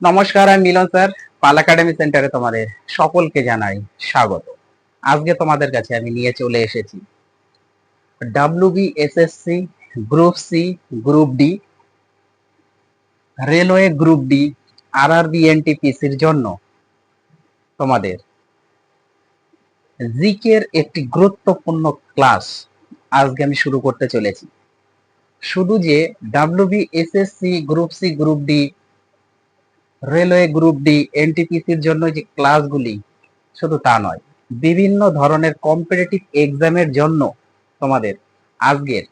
নমস্কার, আমি মিলন স্যার। পাল একাডেমি সেন্টারে তোমাদের সকলকে জানাই স্বাগত। আজকে তোমাদের কাছে আমি নিয়ে চলে এসেছি WBSSC, group C, group D, railway group D, RRB NTPCর জন্য তোমাদের জিকের একটি গুরুত্বপূর্ণ ক্লাস আজকে আমি শুরু করতে চলেছি। শুধু যে WBSSC, group C, group D, railway group D, NTPCর জন্য যে ক্লাসগুলি শুধু তা নয়, বিভিন্ন ধরনের কম্পিটিটিভ এক্সামের জন্য তোমাদের আজকের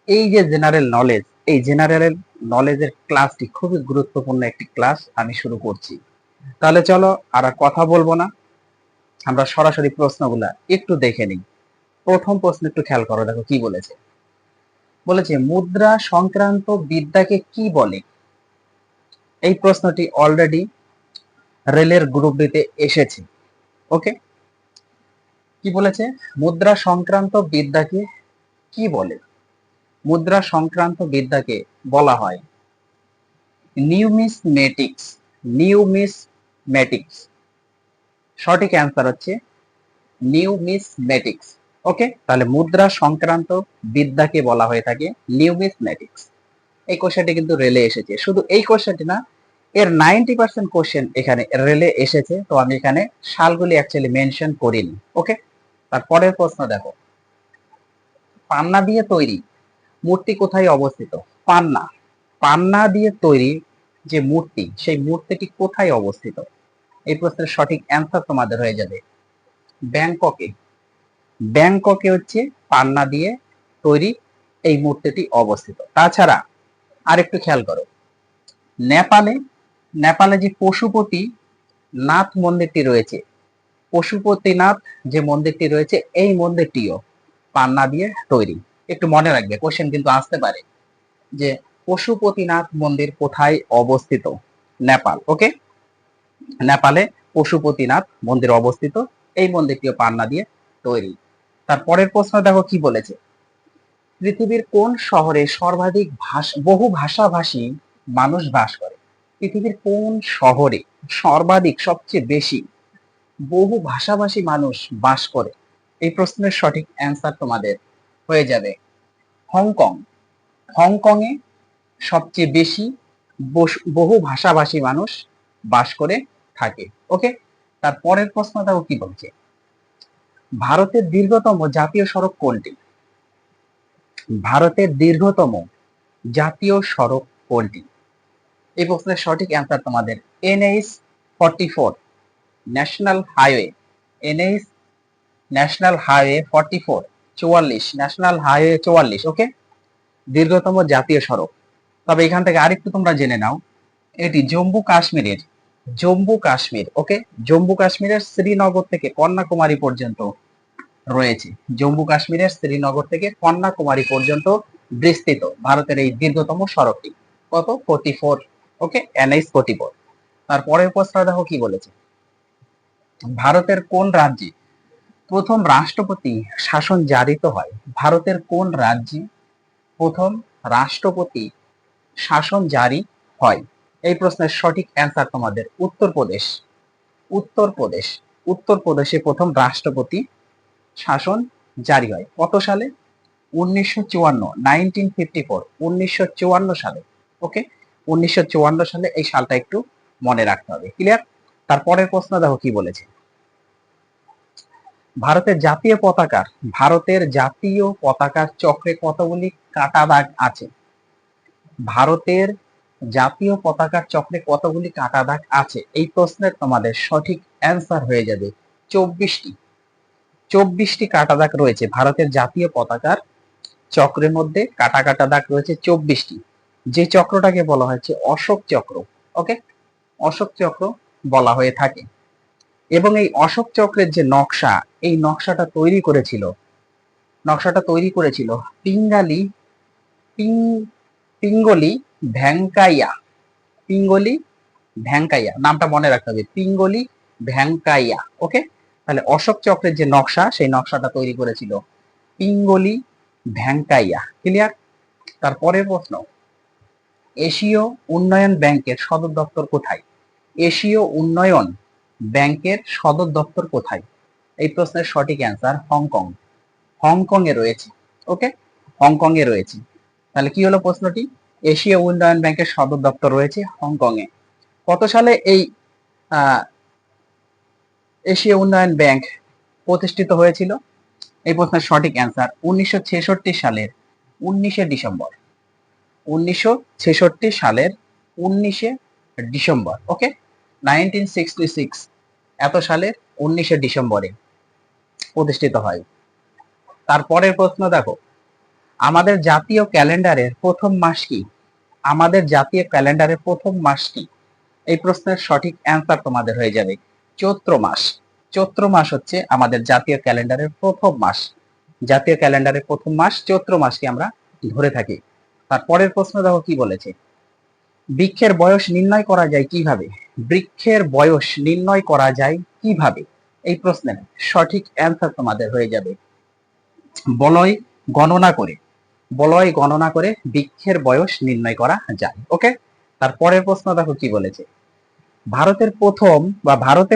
এই যে জেনারেল নলেজ, এই জেনারেল নলেজের ক্লাসটি খুবই গুরুত্বপূর্ণ একটি ক্লাস আমি শুরু করছি। তাহলে চলো আর কথা বলবো না, আমরা সরাসরি প্রশ্নগুলা একটু দেখে নিই। প্রথম প্রশ্ন একটু খেয়াল করো, দেখো কি বলেছে। বলেছে মুদ্রা সংক্রান্ত বিদ্যাকে কি বলে? এই প্রশ্নটি অলরেডি রেলের গ্রুপ ডিতে এসেছে। ওকে, কি বলেছে? মুদ্রা সংক্রান্ত বিদ্যাকে কি বলে? মুদ্রা সংক্রান্ত বিদ্যাকে বলা হয় নিউমিসমেটিক্স। নিউমিসমেটিক্স সঠিক অ্যান্সার হচ্ছে নিউমিসমেটিক্স। ওকে, তাহলে মুদ্রা সংক্রান্ত বিদ্যাকে বলা হয়ে থাকে নিউমিসমেটিক্স। এই কোশ্চেনটি কিন্তু রেলে এসেছে। শুধু এই কোশ্চেনটি না, এর 90% কোশ্চেন এখানে রেলে এসেছে, তো আমি এখানে সালগুলি অ্যাকচুয়ালি মেনশন করিনি। ওকে, তারপরের প্রশ্ন দেখো, পান্না দিয়ে তৈরি মূর্তি কোথায় অবস্থিত? পান্না, পান্না দিয়ে তৈরি যে মূর্তি, সেই মূর্তিটি কোথায় অবস্থিত? এই প্রশ্নের সঠিক অ্যান্সার তোমাদের হয়ে যাবে ব্যাংককে। ব্যাংককে হচ্ছে পান্না দিয়ে তৈরি এই মূর্তিটি অবস্থিত। তাছাড়া আরেকটু খেয়াল করো, নেপালে, নেপালে যে পশুপতি নাথ মন্দিরটি রয়েছে, পশুপতিনাথ যে মন্দিরটি রয়েছে, এই মন্দিরটিও পান্না দিয়ে তৈরি। একটু মনে রাখবে, কোশ্চেন কিন্তু আসতে পারে যে পশুপতিনাথ মন্দির কোথায় অবস্থিত? নেপাল। ওকে, নেপালে পশুপতিনাথ মন্দির অবস্থিত, এই মন্দিরটিও পান্না দিয়ে তৈরি। তারপরের প্রশ্ন দেখো কি বলেছে, পৃথিবীর কোন শহরে সর্বাধিক বহু ভাষাভাষী মানুষ বাস করে? পৃথিবীর কোন শহরে সর্বাধিক, সবচেয়ে বেশি বহু ভাষাভাষী মানুষ বাস করে? এই প্রশ্নের সঠিক অ্যান্সার তোমাদের হয়ে যাবে হংকং। হংকং এ সবচেয়ে বেশি বহু ভাষাভাষী মানুষ বাস করে থাকে। ওকে, তারপরের প্রশ্ন দেখো কি বলছে, ভারতের দীর্ঘতম জাতীয় সড়ক কোনটি? ভারতের দীর্ঘতম জাতীয় সড়ক কোনটি? এই প্রশ্নের সঠিক অ্যান্সার তোমাদের NH-44, national highway. NH, national highway 44, 44, national highway 44। ওকে, দীর্ঘতম জাতীয় সড়ক। তবে এখান থেকে আরেকটু তোমরা জেনে নাও, এটি জম্মু কাশ্মীরের, জম্মু কাশ্মীর, ওকে, জম্মু কাশ্মীরের শ্রীনগর থেকে কন্যাকুমারী পর্যন্ত রয়েছে। জম্মু কাশ্মীরের শ্রীনগর থেকে কন্যাকুমারী পর্যন্ত বিস্তৃত ভারতের এই দীর্ঘতম সড়কটি। কত? 44। ওকে, NH-44। তারপরের প্রশ্ন দেখো কি বলেছে, ভারতের কোন রাজ্যে প্রথম রাষ্ট্রপতি শাসন জারিত হয়? ভারতের কোন রাজ্যে প্রথম রাষ্ট্রপতি শাসন জারি হয়? এই প্রশ্নের সঠিক অ্যান্সার তোমাদের উত্তরপ্রদেশ। উত্তরপ্রদেশ, উত্তরপ্রদেশে প্রথম রাষ্ট্রপতি শাসন জারি হয়। কত সালে? 1954, 1954, 1954 সালে। ওকে, 1954 সালে, এই সালটা একটু মনে রাখতে হবে। ক্লিয়ার? তারপরের প্রশ্ন দেখো কি বলেছে, ভারতের জাতীয় পতাকার, ভারতের জাতীয় পতাকার চক্রে কতগুলি কাটা দাগ আছে? ভারতের জাতীয় পতাকার চক্রে কতগুলি কাটা দাগ আছে? এই প্রশ্নের তোমাদের সঠিক অ্যান্সার হয়ে যাবে 24টি। 24টি কাটা দাগ রয়েছে ভারতের জাতীয় পতাকার চক্রের মধ্যে, কাটা কাটা দাগ রয়েছে 24টি। যে চক্রটাকে বলা হয়েছে অশোক চক্র। ওকে, অশোক চক্র বলা হয়ে থাকে। এবং এই অশোক চক্রের যে নকশা, এই নকশাটা তৈরি করেছিল, নকশাটা তৈরি করেছিল পিঙ্গালি, পিঙ্গলি ভ্যাঙ্কাইয়া। পিঙ্গলি ভ্যাঙ্কাইয়া, নামটা মনে রাখতে হবে, পিঙ্গলি ভ্যাঙ্কাইয়া। ওকে, তাহলে অশোক চক্রের যে নকশা, সেই নকশাটা তৈরি করেছিল পিঙ্গলি ভ্যাঙ্কাইয়া। ক্লিয়ার? তারপরের প্রশ্ন, এশীয় উন্নয়ন ব্যাংকের সদর দপ্তর কোথায়? এশীয় উন্নয়ন ব্যাংকের সদর দপ্তর কোথায়? এই প্রশ্নের সঠিক অ্যান্সার হংকং। হংকং এ রয়েছে। ওকে, হংকং এ রয়েছে। তাহলে কি হলো প্রশ্নটি? এশীয় উন্নয়ন ব্যাংকের সদর দপ্তর রয়েছে হংকং এ। কত সালে এই এশীয় উন্নয়ন ব্যাংক প্রতিষ্ঠিত হয়েছিল? এই প্রশ্নের সঠিক অ্যান্সার 1966 সালের 19শে ডিসেম্বর। 1966 সালের 19শে ডিসেম্বর। ওকে, 1966 এত সালের 19শে ডিসেম্বরে প্রতিষ্ঠিত হয়। তারপরের প্রশ্ন দেখো, আমাদের জাতীয় ক্যালেন্ডারের প্রথম মাস কি? আমাদের জাতীয় ক্যালেন্ডারের প্রথম মাস কি? এই প্রশ্নের সঠিক অ্যান্সার তোমাদের হয়ে যাবে চৈত্র মাস। চৈত্র মাস হচ্ছে আমাদের জাতীয় ক্যালেন্ডারের প্রথম মাস। জাতীয় ক্যালেন্ডারের প্রথম মাস চৈত্র মাসকে আমরা ধরে থাকি। তারপরের প্রশ্ন দেখো কি বলেছে, বৃক্ষের বয়স নির্ণয় করা যায় কিভাবে? বৃক্ষের বয়স নির্ণয় করা যায় কিভাবে? এই প্রশ্নের সঠিক অ্যান্সার তোমাদের হয়ে যাবে বলয় গণনা করে। বলয় গণনা করে বৃক্ষের বয়স নির্ণয় করা যায়। ওকে, তারপরের প্রশ্ন দেখো কি বলেছে, ভারতে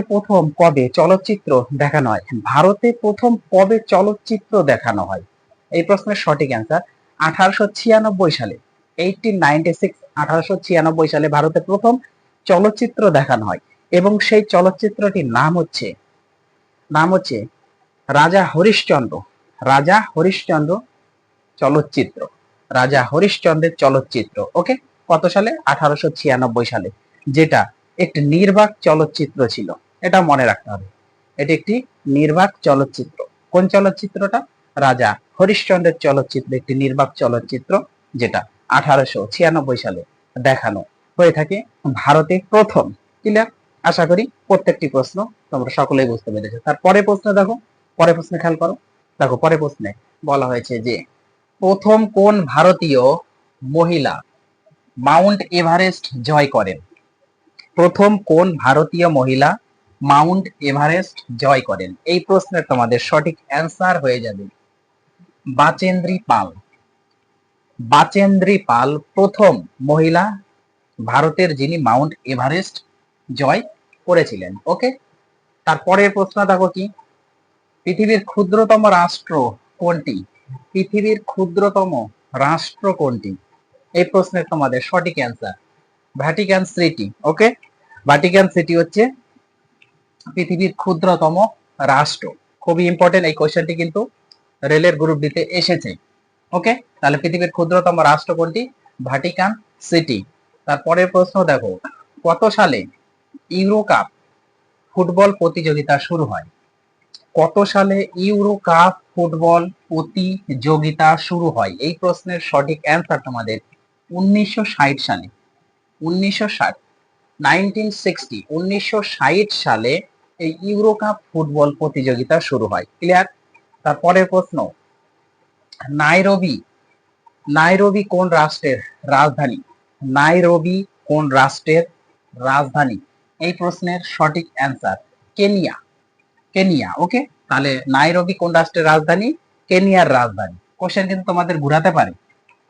প্রথম কবে চলচ্চিত্র দেখানো হয়? ভারতে প্রথম কবে চলচ্চিত্র দেখানো হয়? এই প্রশ্নের সঠিক অ্যান্সার 1896 সালে। 1896, 1896 সালে ভারতে প্রথম চলচ্চিত্র দেখানো হয় এবং সেই চলচ্চিত্রটির নাম হচ্ছে রাজা হরিশ্চন্দ্র। রাজা হরিশ্চন্দ্র চলচ্চিত্র। রাজা হরিশ্চন্দ্রের চলচ্চিত্র। ওকে, কত সালে? 1896 সালে, যেটা একটি নির্বাক চলচ্চিত্র ছিল। এটা মনে রাখতে হবে, এটি একটি নির্বাক চলচ্চিত্র। কোন চলচ্চিত্রটা? রাজা হরিশ্চন্দ্রের চলচ্চিত্র, একটি নির্বাক চলচ্চিত্র, যেটা 1896 সালে দেখানো হয়ে থাকে ভারতে প্রথম। ক্লিয়ার? আশা করি প্রত্যেকটি প্রশ্ন তোমরা সকলেই বুঝতে পেরেছো। তারপরে প্রশ্ন দেখো, পরে প্রশ্নে খেয়াল করো। দেখো, পরে প্রশ্নে বলা হয়েছে যে প্রথম কোন ভারতীয় মহিলা মাউন্ট এভারেস্ট জয় করেন? প্রথম কোন ভারতীয় মহিলা মাউন্ট এভারেস্ট জয় করেন? এই প্রশ্নের তোমাদের সঠিক অ্যান্সার হয়ে যাবে বাচেন্দ্রী পাল। বাচেন্দ্রী পাল প্রথম মহিলা ভারতের যিনি মাউন্ট এভারেস্ট জয় করেছিলেন। ওকে, তারপরের প্রশ্ন দেখো কি, পৃথিবীর ক্ষুদ্রতম রাষ্ট্র কোনটি? পৃথিবীর ক্ষুদ্রতম রাষ্ট্র কোনটি? এই প্রশ্নের তোমাদের সঠিক অ্যান্সার ভ্যাটিকান সিটি। ওকে, ভ্যাটিকান সিটি হচ্ছে পৃথিবীর ক্ষুদ্রতম রাষ্ট্র। খুবই ইম্পর্টেন্ট এই কোশ্চেনটি, কিন্তু রেলের গ্রুপ ডিতে এসেছে। ওকে, তাহলে পৃথিবীর ক্ষুদ্রতম রাষ্ট্র কোনটি? Vatican city. তারপরের প্রশ্ন দেখো, কত সালে ইউরো কাপ ফুটবল প্রতিযোগিতা শুরু হয়? কত সালে ইউরো কাপ ফুটবল প্রতিযোগিতা শুরু হয়? এই প্রশ্নের সঠিক অ্যান্সার তোমাদের 1960 সালে। 1960, 1960, 1960 সালে এই ইউরো কাপ ফুটবল প্রতিযোগিতা শুরু হয়। ক্লিয়ার? তারপরের প্রশ্ন, নাইরোবি নাইরোবি কোন রাষ্ট্রের রাজধানী? নাইরোবি কোন রাষ্ট্রের রাজধানী? এই প্রশ্নের সঠিক অ্যান্সার কেনিয়া। কেনিয়া। ওকে, তাহলে নাইরোবি কোন রাষ্ট্রের রাজধানী? কেনিয়ার রাজধানী। কোশ্চেন কিন্তু তোমাদের ঘুরাতে পারে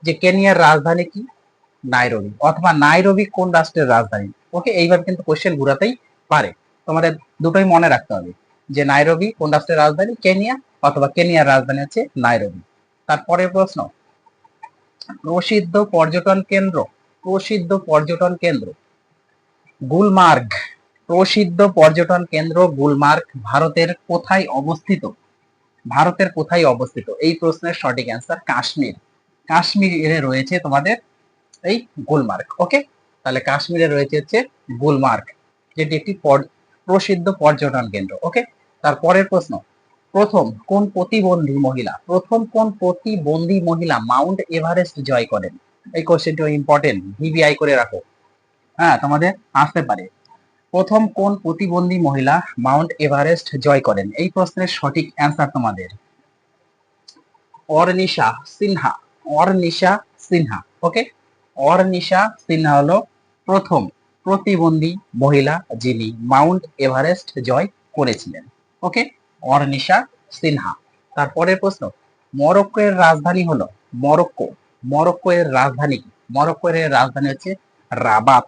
যে কেনিয়ার রাজধানী কি? নাইরোবি, অথবা নাইরোবি কোন রাষ্ট্রের রাজধানী। ওকে, এইভাবে কিন্তু কোশ্চেন ঘুরাতেই পারে। তোমাদের দুটোই মনে রাখতে হবে যে নাইরোবি কোন রাষ্ট্রের রাজধানী? কেনিয়া, অথবা কেনিয়ার রাজধানী হচ্ছে নাইরোবি। তারপরের প্রশ্ন, প্রসিদ্ধ পর্যটন কেন্দ্র। প্রসিদ্ধ পর্যটন কেন্দ্র গুলমার্গ। প্রসিদ্ধ পর্যটন কেন্দ্র গুলমার্গ ভারতের কোথায় অবস্থিত? ভারতের কোথায় অবস্থিত? এই প্রশ্নের সঠিক অ্যান্সার কাশ্মীর। কাশ্মীরে রয়েছে তোমাদের এই গুলমার্গ। ওকে, তাহলে কাশ্মীরে রয়েছে হচ্ছে গুলমার্গ, যেটি একটি প্রসিদ্ধ পর্যটন কেন্দ্র। ওকে, তারপরের প্রশ্ন, প্রথম কোন প্রতিবন্ধী মহিলা মাউন্ট এভারেস্ট জয় করেন? এই কোশ্চেনটি ইম্পর্টেন্ট, ভিভিআই করে রাখো। হ্যাঁ, তোমাদের আসতে পারে। প্রথম কোন প্রতিবন্ধী মহিলা মাউন্ট এভারেস্ট জয় করেন? এই প্রশ্নের সঠিক অ্যান্সার তোমাদের অর্নিশা সিনহা। অর্নিশা সিনহা। ওকে, অর্নিশা সিনহা হলো প্রথম প্রতিবন্ধী মহিলা যিনি মাউন্ট এভারেস্ট জয় করেছিলেন। ওকে, অর্নিশা সিনহা। তারপরের প্রশ্ন, মরক্কো এর রাজধানী হলো মরক্কো। মরক্কো এর রাজধানী কি? মরক্কোর রাজধানী হচ্ছে রাবাত।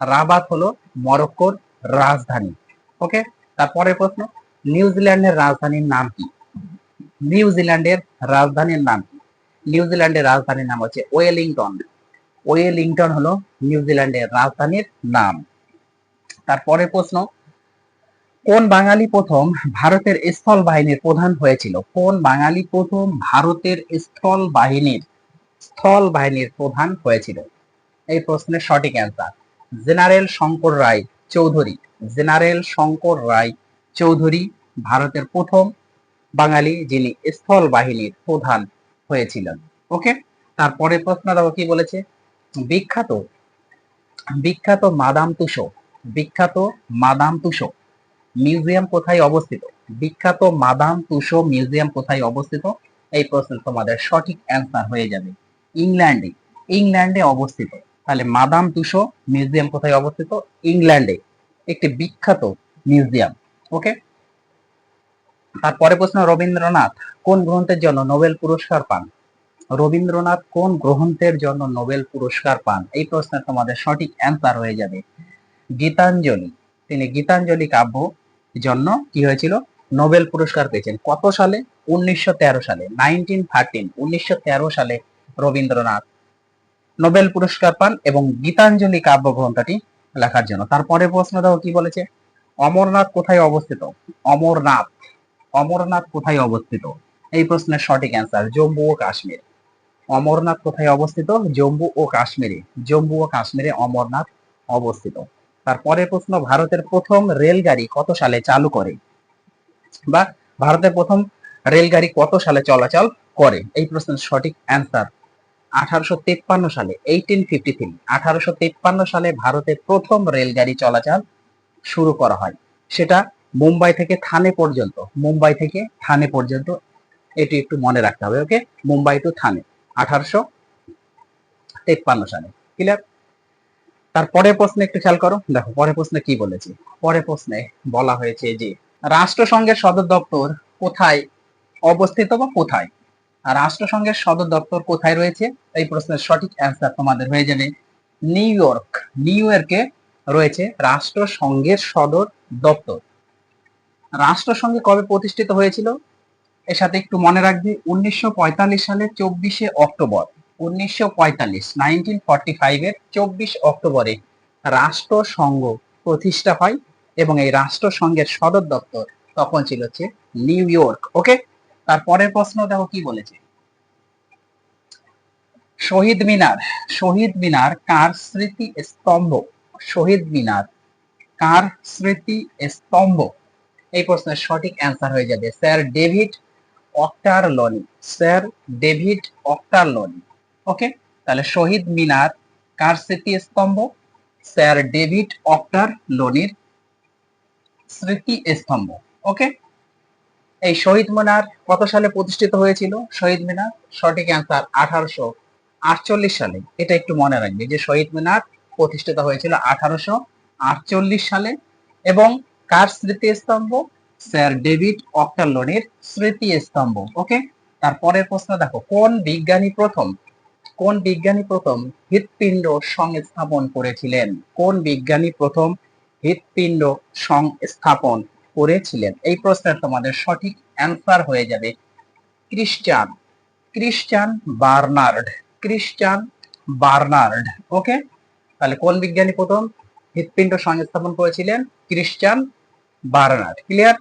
রাবাত হলো মরক্কোর রাজধানী। ওকে, তারপরে প্রশ্ন, নিউজিল্যান্ডের রাজধানীর নাম কি? নিউজিল্যান্ডের রাজধানীর নাম কি? নিউজিল্যান্ডের রাজধানীর নাম হচ্ছে ওয়েলিংটন। ওয়েলিংটন হলো নিউজিল্যান্ডের রাজধানীর নাম। তারপরে প্রশ্ন, কোন বাঙালি প্রথম ভারতের স্থল বাহিনীর প্রধান হয়েছিল? কোন বাঙালি প্রথম ভারতের স্থল বাহিনীর প্রধান হয়েছিল? এই প্রশ্নের সঠিক অ্যান্সার জেনারেল শঙ্কর রায় চৌধুরী। জেনারেল শঙ্কর রায় চৌধুরী ভারতের প্রথম বাঙালি যিনি স্থল বাহিনীর প্রধান হয়েছিলেন। ওকে, তারপরে প্রশ্ন দেখো কি বলেছে, বিখ্যাত বিখ্যাত মাদাম তুসো বিখ্যাত মাদাম তুসো মিউজিয়াম কোথায় অবস্থিত? বিখ্যাত মাদাম তুসো মিউজিয়াম কোথায় অবস্থিত? এই প্রশ্নের তোমাদের সঠিক অ্যান্সার হয়ে যাবে ইংল্যান্ডে। ইংল্যান্ডে অবস্থিত। তাহলে মাদাম তুসো মিউজিয়াম কোথায় অবস্থিত? ইংল্যান্ডে, একটি বিখ্যাত মিউজিয়াম। ওকে, তারপরে প্রশ্ন, রবীন্দ্রনাথ কোন গ্রন্থের জন্য নোবেল পুরস্কার পান? রবীন্দ্রনাথ কোন গ্রন্থের জন্য নোবেল পুরস্কার পান? এই প্রশ্নের তোমাদের সঠিক অ্যান্সার হয়ে যাবে গীতাঞ্জলি। তিনি গীতাঞ্জলি কাব্য জন্য কি হয়েছিল? নোবেল পুরস্কার পেয়েছেন। কত সালে? 1913 সালে, 1913, 1913 সালে রবীন্দ্রনাথ নোবেল পুরস্কার পান এবং গীতাঞ্জলি কাব্য গ্রন্থটি লেখার জন্য। তারপরে প্রশ্ন দাও কি বলেছে, অমরনাথ কোথায় অবস্থিত? অমরনাথ অমরনাথ কোথায় অবস্থিত? এই প্রশ্নের সঠিক অ্যান্সার জম্মু ও কাশ্মীর। অমরনাথ কোথায় অবস্থিত? জম্মু ও কাশ্মীরে। জম্মু ও কাশ্মীরে অমরনাথ অবস্থিত। তারপরে প্রশ্ন, ভারতের প্রথম রেলগাড়ি কত সালে চালু করে? বা ভারতের প্রথম রেলগাড়ি কত সালে চলাচল করে? এই প্রশ্নের সঠিক অ্যান্সার 1853 সালে, 1853, 1853 সালে ভারতের প্রথম রেলগাড়ি চলাচল শুরু করা হয়। সেটা মুম্বাই থেকে থানে পর্যন্ত। মুম্বাই থেকে থানে পর্যন্ত, এটি একটু মনে রাখতে হবে। ওকে, মুম্বাই টু থানে 1853 সালে। ক্লিয়ার? তারপরের প্রশ্নে একটু খেয়াল করো, দেখো পরের প্রশ্নে কি বলেছে। পরের প্রশ্নে বলা হয়েছে যে রাষ্ট্রসংঘের সদর দপ্তর কোথায় অবস্থিত বা কোথায়? আর রাষ্ট্রসংঘের সদর দপ্তর কোথায় রয়েছে? এই প্রশ্নের সঠিক অ্যান্সার তোমাদের হয়ে যাবে নিউ ইয়র্ক। নিউ ইয়র্কে রয়েছে রাষ্ট্রসংঘের সদর দপ্তর। রাষ্ট্রসংঘ কবে প্রতিষ্ঠিত হয়েছিল? এর সাথে একটু মনে রাখবি 1945 সালের 24শে অক্টোবর। 1945, 1945 এর 24 অক্টোবরে রাষ্ট্রসংঘ প্রতিষ্ঠা হয় এবং এই রাষ্ট্রসংঘের সদর দপ্তর তখন ছিল হচ্ছে নিউ ইয়র্ক। ওকে, তারপরের প্রশ্ন দেখো কি বলেছে, শহীদ মিনার শহীদ মিনার কার স্মৃতি স্তম্ভ? শহীদ মিনার কার স্মৃতি স্তম্ভ? এই প্রশ্নের সঠিক অ্যান্সার হয়ে যাবে sir David Ochterlony. Sir David Ochterlony. Okay, তাহলে শহীদ মিনার কার স্মৃতি স্তম্ভ? স্যার ডেভিড অক্টারলনির স্মৃতি স্তম্ভ। ওকে, এই শহীদ মিনার কত সালে প্রতিষ্ঠিত হয়েছিল? শহীদ মিনার সঠিক অ্যান্সার 1848 সালে। এটা একটু মনে রাখবে যে শহীদ মিনার প্রতিষ্ঠিত হয়েছিল 1848 সালে এবং কার স্মৃতি স্তম্ভ? স্যার ডেভিড অক্টারলনির স্মৃতি স্তম্ভ। ওকে, তারপরের প্রশ্ন দেখো, কোন বিজ্ঞানী প্রথম হৃৎপিণ্ড সংস্থাপন করেছিলেন? কোন বিজ্ঞানী প্রথম হৃৎপিণ্ড সংস্থাপন করেছিলেন? এই প্রশ্নের তোমাদের সঠিক অ্যান্সার হয়ে যাবে Christian Christian Barnard. Christian Barnard. Okay, তাহলে কোন বিজ্ঞানী প্রথম হৃৎপিণ্ড সংস্থাপন করেছিলেন? Christian Barnard. ক্লিয়ার?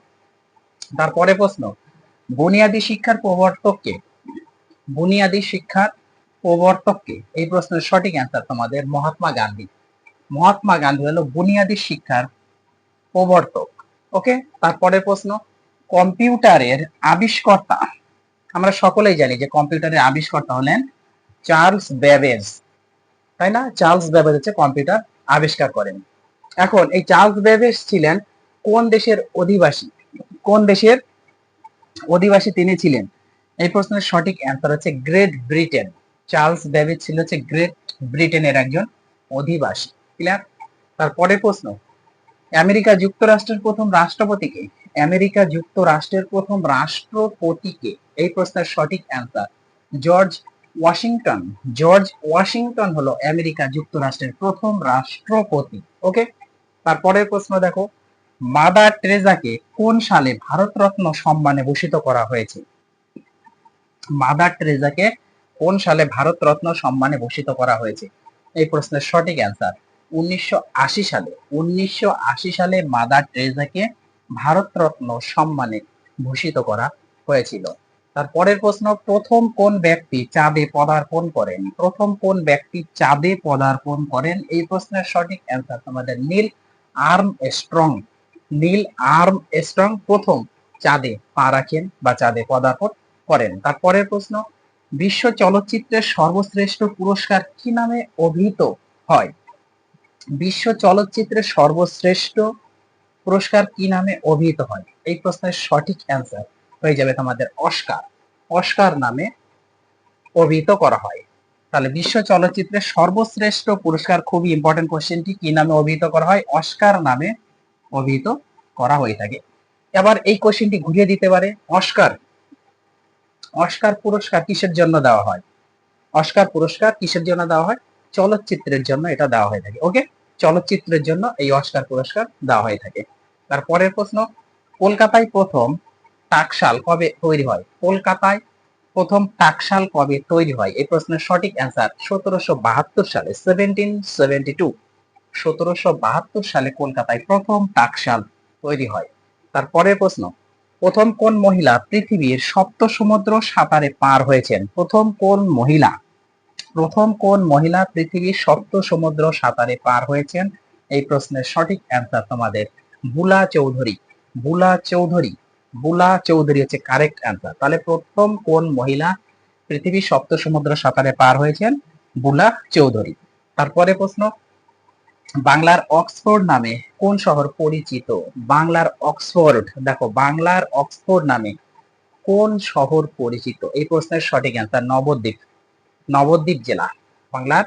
তারপরে প্রশ্ন, বুনিয়াদী শিক্ষার প্রবর্তক কে? বুনিয়াদী শিক্ষার প্রবর্তক কে? এই প্রশ্নের সঠিক অ্যান্সার তোমাদের মহাত্মা গান্ধী। মহাত্মা গান্ধী হলো বুনিয়াদী শিক্ষার প্রবর্তক। ওকে, তারপরে প্রশ্ন, কম্পিউটারের আবিষ্কর্তা? আমরা সকলেই জানি যে কম্পিউটারের আবিষ্কর্তা হলেন চার্লস ব্যাবেজ, তাই না? চার্লস ব্যাবেজ হচ্ছে কম্পিউটার আবিষ্কার করেন। এখন এই চার্লস ব্যাবেজ ছিলেন কোন দেশের অধিবাসী? কোন দেশের অধিবাসী তিনি ছিলেন? এই প্রশ্নের সঠিক অ্যান্সার হচ্ছে গ্রেট ব্রিটেন। চার্লস ব্যাবেজ ছিল হচ্ছে গ্রেট ব্রিটেনের একজন অধিবাসী। ক্লিয়ার? তারপরে প্রশ্ন, আমেরিকা যুক্তরাষ্ট্রের প্রথম রাষ্ট্রপতিকে? আমেরিকা যুক্তরাষ্ট্রের প্রথম রাষ্ট্রপতিকে? এই প্রশ্নের সঠিক answer George Washington, George Washington হলো আমেরিকা যুক্তরাষ্ট্রের প্রথম রাষ্ট্রপতি। ওকে, তারপরের প্রশ্ন দেখো, মাদার টেরেজাকে কোন সালে ভারতরত্ন সম্মানে ভূষিত করা হয়েছে? মাদার টেরেজাকে কোন সালে ভারতরত্ন সম্মানে ভূষিত করা হয়েছে? এই প্রশ্নের সঠিক অ্যান্সার 1980 সালে। 1980 সালে মাদার টেরেজাকে ভারতরত্ন সম্মানে ভূষিত করা হয়েছিল। তারপরের প্রশ্ন, প্রথম কোন ব্যক্তি চাঁদে পদার্পণ করেন? প্রথম কোন ব্যক্তি চাঁদে পদার্পণ করেন? এই প্রশ্নের সঠিক অ্যান্সার তোমাদের নীল আর্মস্ট্রং। নীল আর্মস্ট্রং প্রথম চাঁদে পা রাখেন বা চাঁদে পদার্পণ করেন। তারপরের প্রশ্ন, বিশ্ব চলচ্চিত্রের সর্বশ্রেষ্ঠ পুরস্কার কি নামে অভিহিত হয়? বিশ্ব চলচ্চিত্রের সর্বশ্রেষ্ঠ পুরস্কার কি নামে অভিহিত হয়? এই প্রশ্নের সঠিক অ্যান্সার হয়ে যাবে তোমাদের অস্কার। অস্কার নামে অভিহিত করা হয়। তাহলে বিশ্ব চলচ্চিত্রের সর্বশ্রেষ্ঠ পুরস্কার, খুবই ইম্পর্টেন্ট কোশ্চেনটি, কি নামে অভিহিত করা হয়? অস্কার নামে অভিহিত করা হয়ে থাকে। এবার এই কোশ্চেনটি ঘুরিয়ে দিতে পারে, অস্কার অস্কার পুরস্কার কিসের জন্য দেওয়া হয়? অস্কার পুরস্কার কিসের জন্য দেওয়া হয়? চলচ্চিত্রের জন্য এটা দেওয়া হয়ে থাকে। ওকে, চলচ্চিত্রের জন্য এই অস্কার পুরস্কার দেওয়া হয়ে থাকে। তারপরের প্রশ্ন, কলকাতায় প্রথম টাকশাল কবে তৈরি হয়? কলকাতায় প্রথম টাকশাল কবে তৈরি হয়? এই প্রশ্নের সঠিক অ্যান্সার 1772 সালে, 1772। 1772 সালে কলকাতায় প্রথম টাকশাল তৈরি হয়। তারপরের প্রশ্ন, প্রথম কোন মহিলা পৃথিবীর সপ্ত সমুদ্র সাঁতারে পার হয়েছেন? প্রথম কোন মহিলা পৃথিবীর সপ্ত সমুদ্র সাঁতারে পার হয়েছেন? এই প্রশ্নের সঠিক অ্যান্সার তোমাদের বুলা চৌধুরী। বুলা চৌধুরী হচ্ছে কারেক্ট অ্যান্সার। তাহলে প্রথম কোন মহিলা পৃথিবীর সপ্ত সমুদ্র সাঁতারে পার হয়েছেন? বুলা চৌধুরী। তারপরে প্রশ্ন, বাংলার অক্সফোর্ড নামে কোন শহর পরিচিত? বাংলার অক্সফোর্ড, দেখো বাংলার অক্সফোর্ড নামে কোন শহর পরিচিত? এই প্রশ্নের সঠিক অ্যান্সার নবদ্বীপ। নবদ্বীপ জেলা। বাংলার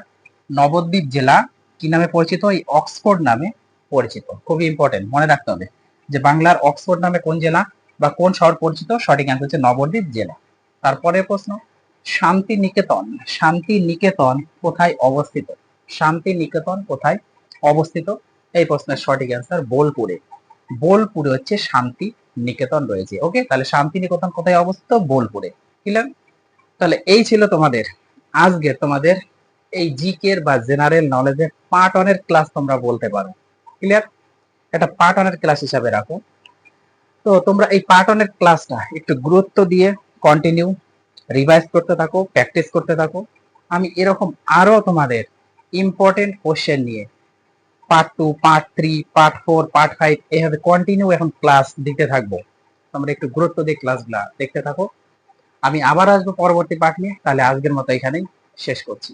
নবদ্বীপ জেলা কি নামে পরিচিত? এই অক্সফোর্ড নামে পরিচিত। খুবই ইম্পর্টেন্ট, মনে রাখতে হবে যে বাংলার অক্সফোর্ড নামে কোন জেলা বা কোন শহর পরিচিত? সঠিক অ্যান্সার হচ্ছে নবদ্বীপ জেলা। তারপরে প্রশ্ন, শান্তিনিকেতন কোথায় অবস্থিত? শান্তিনিকেতন কোথায় অবস্থিত? এই প্রশ্নের সঠিক অ্যান্সার বোলপুরে। বোলপুরে হচ্ছে শান্তি নিকেতন রয়েছে। ওকে, তাহলে শান্তিনিকেতন কোথায় অবস্থিত? বোলপুরে। ক্লিয়ার? তাহলে এই ছিল তোমাদের আজকে তোমাদের এই জিকের বা জেনারেল নলেজের পার্ট 1 এর ক্লাস তোমরা বলতে পারো। ক্লিয়ার? এটা পার্ট 1 এর ক্লাস হিসাবে রাখো। তো তোমরা এই পার্ট 1 এর ক্লাসটা একটু গুরুত্ব দিয়ে কন্টিনিউ রিভাইজ করতে থাকো, প্র্যাকটিস করতে থাকো। আমি এরকম আরো তোমাদের ইম্পর্টেন্ট কোশ্চেন নিয়ে পার্ট 2, পার্ট 3, পার্ট 4, পার্ট 5 এইভাবে কন্টিনিউ এখন ক্লাস দিতে থাকবো। তোমরা একটু গুরুত্ব দিয়ে ক্লাসগুলা দেখতে থাকো। আমি আবার আসবো পরবর্তী পার্ট নিয়ে। তাহলে আজকের মতো এখানেই শেষ করছি।